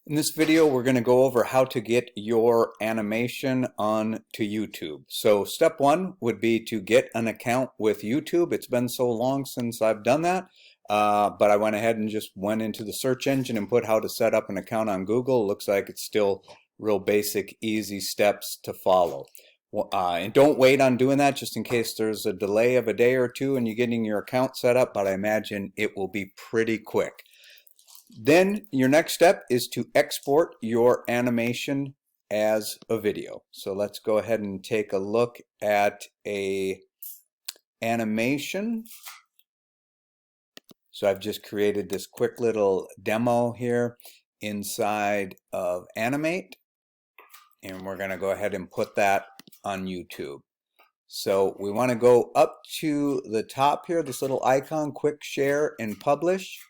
In this video, we're going to go over how to get your animation onto YouTube. So step one would be to get an account with YouTube. It's been so long since I've done that, but I went ahead and just went into the search engine and put how to set up an account on Google. It looks like it's still real basic, easy steps to follow. And don't wait on doing that just in case there's a delay of a day or two in you getting your account set up, but I imagine it will be pretty quick. Then your next step is to export your animation as a video. So let's go ahead and take a look at a animation. So I've just created this quick little demo here inside of Animate, and we're going to go ahead and put that on YouTube. So we want to go up to the top here, this little icon, quick share and publish.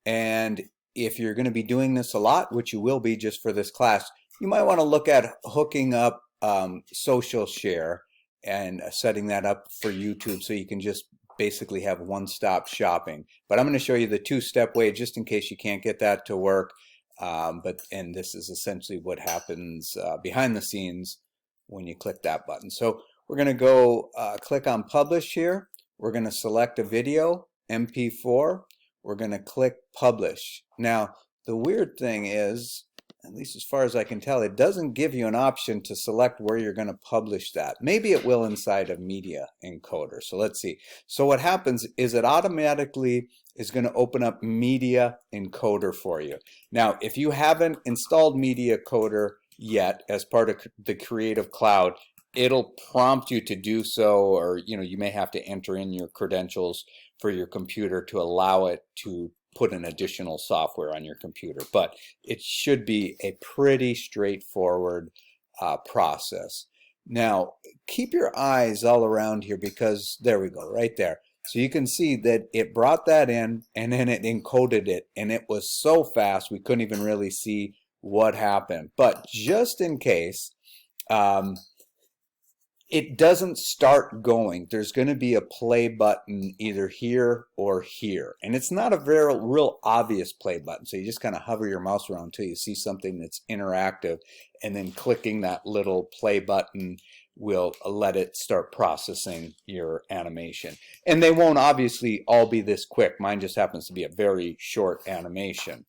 And if you're going to be doing this a lot, which you will be just for this class, you might want to look at hooking up social share and setting that up for YouTube so you can just basically have one-stop shopping. But I'm going to show you the two-step way just in case you can't get that to work. And this is essentially what happens behind the scenes when you click that button. So we're going to go click on Publish here. We're going to select a video, MP4. We're going to click Publish. Now, the weird thing is, at least as far as I can tell, it doesn't give you an option to select where you're going to publish that. Maybe it will inside of Media Encoder. So let's see. So what happens is it automatically is going to open up Media Encoder for you. Now, if you haven't installed Media Encoder yet as part of the Creative Cloud, it'll prompt you to do so, or you may have to enter in your credentials for your computer to allow it to put an additional software on your computer. But it should be a pretty straightforward process. Now, keep your eyes all around here because there we go, right there. So you can see that it brought that in and then it encoded it, and it was so fast we couldn't even really see what happened. But just in case, it doesn't start going, there's going to be a play button either here or here, and it's not a very real obvious play button, so you just kind of hover your mouse around until you see something that's interactive, and then clicking that little play button will let it start processing your animation. And they won't obviously all be this quick. Mine just happens to be a very short animation.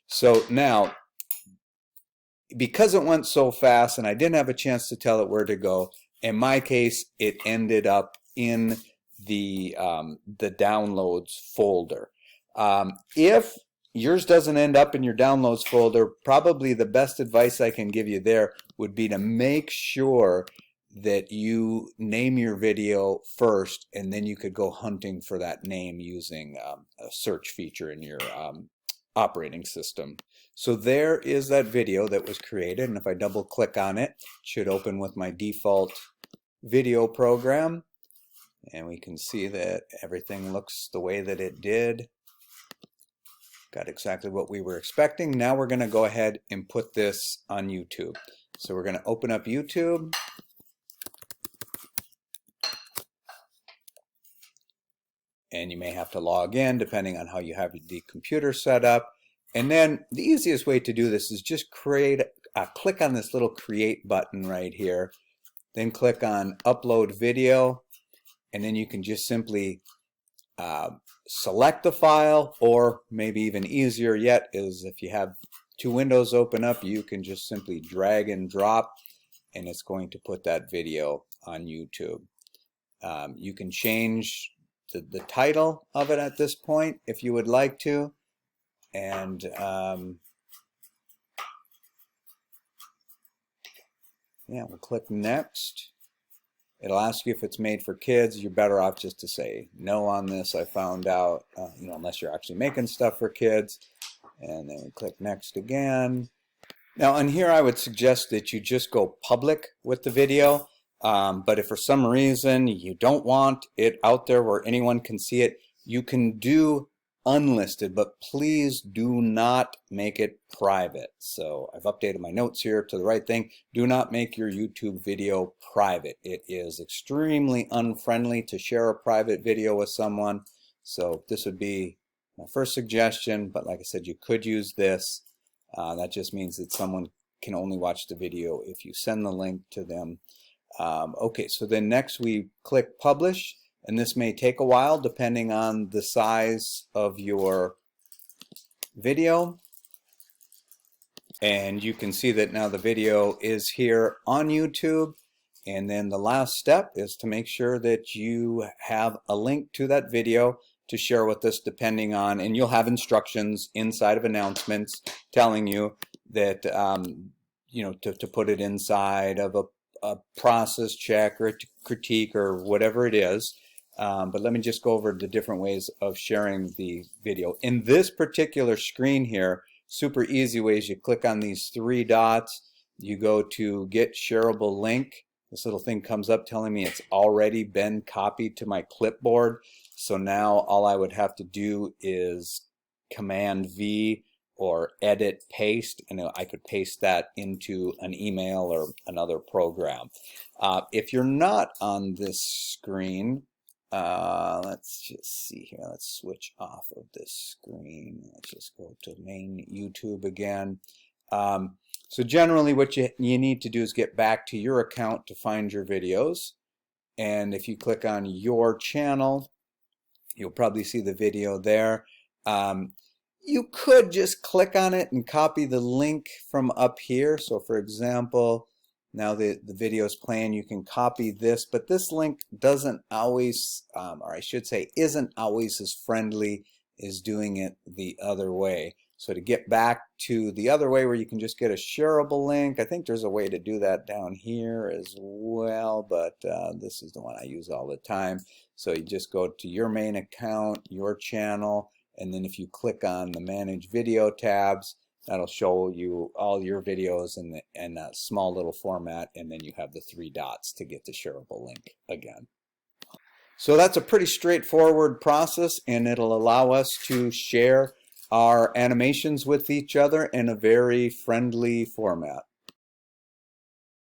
So now, because it went so fast and I didn't have a chance to tell it where to go, in my case, it ended up in the downloads folder. If yours doesn't end up in your downloads folder, probably the best advice I can give you there would be to make sure that you name your video first, and then you could go hunting for that name using a search feature in your operating system. So there is that video that was created, and if I double click on it, it should open with my default video program, and we can see that everything looks the way that it did. Got exactly what we were expecting. Now we're going to go ahead and put this on YouTube. So we're going to open up YouTube. And you may have to log in depending on how you have the computer set up. And then the easiest way to do this is just click on this little create button right here. Then click on upload video, and then you can just simply select the file, or maybe even easier yet is if you have two windows open up, you can just simply drag and drop, and it's going to put that video on YouTube. You can change the title of it at this point if you would like to, and yeah, we'll click next. It'll ask you if it's made for kids. You're better off just to say no on this. I found out, unless you're actually making stuff for kids. And then we click next again. Now, on here, I would suggest that you just go public with the video. But if for some reason you don't want it out there where anyone can see it, you can do unlisted, but please do not make it private. So I've updated my notes here to the right thing. Do not make your YouTube video private. It is extremely unfriendly to share a private video with someone. So this would be my first suggestion, but like I said, you could use this. That just means that someone can only watch the video if you send the link to them. Okay, so then next we click publish, and this may take a while depending on the size of your video. And you can see that now the video is here on YouTube. And then the last step is to make sure that you have a link to that video to share with us, depending on, and you'll have instructions inside of announcements telling you that you know, to put it inside of a process check or a critique or whatever it is. But let me just go over the different ways of sharing the video. In this particular screen here, super easy ways: you click on these three dots, you go to get shareable link. This little thing comes up telling me it's already been copied to my clipboard. So now all I would have to do is Command V or edit paste, and I could paste that into an email or another program. If you're not on this screen, let's just see here. Let's switch off of this screen. Let's just go to main YouTube again. So generally what you need to do is get back to your account to find your videos. And if you click on your channel, you'll probably see the video there. You could just click on it and copy the link from up here. So for example, now the video is playing, you can copy this, but this link doesn't always, or I should say, isn't always as friendly as doing it the other way. So to get back to the other way where you can just get a shareable link, I think there's a way to do that down here as well, but this is the one I use all the time. So you just go to your main account, your channel, and then if you click on the Manage Video tabs, that'll show you all your videos in a small little format, and then you have the three dots to get the shareable link again. So that's a pretty straightforward process, and it'll allow us to share our animations with each other in a very friendly format.